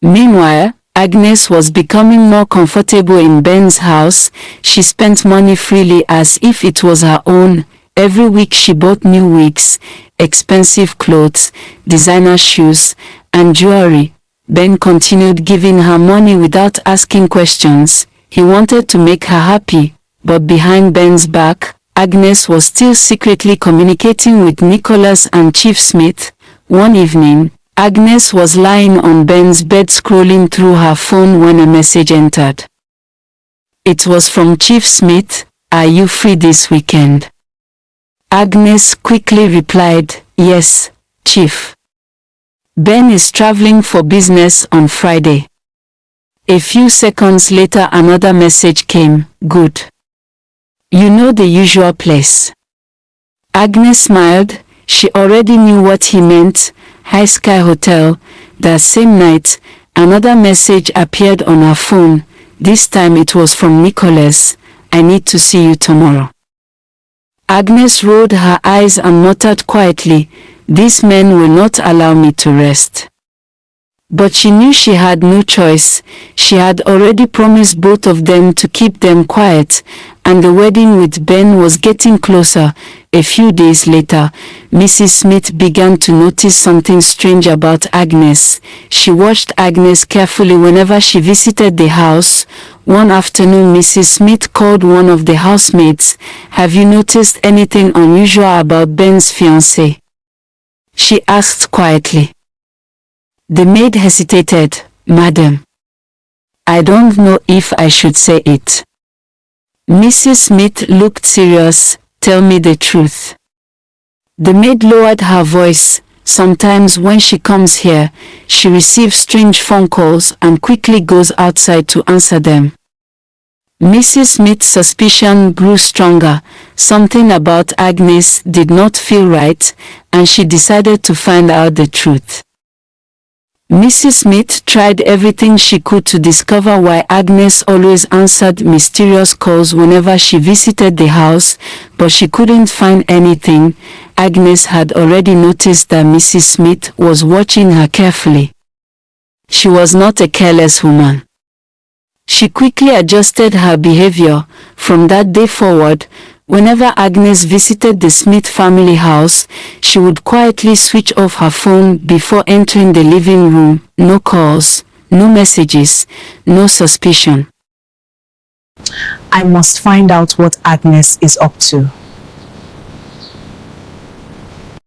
Meanwhile, Agnes was becoming more comfortable in Ben's house. She spent money freely as if it was her own. Every week she bought new wigs, expensive clothes, designer shoes, and jewelry. Ben continued giving her money without asking questions. He wanted to make her happy, but behind Ben's back, Agnes was still secretly communicating with Nicholas and Chief Smith. One evening, Agnes was lying on Ben's bed scrolling through her phone when a message entered. It was from Chief Smith. "Are you free this weekend?" Agnes quickly replied, "Yes, Chief. Ben is traveling for business on Friday." A few seconds later another message came, "Good. You know the usual place." Agnes smiled. She already knew what he meant. High Sky Hotel. That same night, another message appeared on her phone. This time it was from Nicholas. "I need to see you tomorrow." Agnes rolled her eyes and muttered quietly, "These men will not allow me to rest." But she knew she had no choice. She had already promised both of them to keep them quiet, and the wedding with Ben was getting closer. A few days later, Mrs. Smith began to notice something strange about Agnes. She watched Agnes carefully whenever she visited the house. One afternoon Mrs. Smith called one of the housemaids. "Have you noticed anything unusual about Ben's fiancée?" she asked quietly. The maid hesitated. "Madam, I don't know if I should say it." Mrs. Smith looked serious. "Tell me the truth." The maid lowered her voice. "Sometimes when she comes here, she receives strange phone calls and quickly goes outside to answer them." Mrs. Smith's suspicion grew stronger. Something about Agnes did not feel right, and she decided to find out the truth. Mrs. Smith tried everything she could to discover why Agnes always answered mysterious calls whenever she visited the house, but she couldn't find anything. Agnes had already noticed that Mrs. Smith was watching her carefully. She was not a careless woman. She quickly adjusted her behavior. From that day forward, whenever Agnes visited the Smith family house, she would quietly switch off her phone before entering the living room. No calls, no messages, no suspicion. I must find out what Agnes is up to.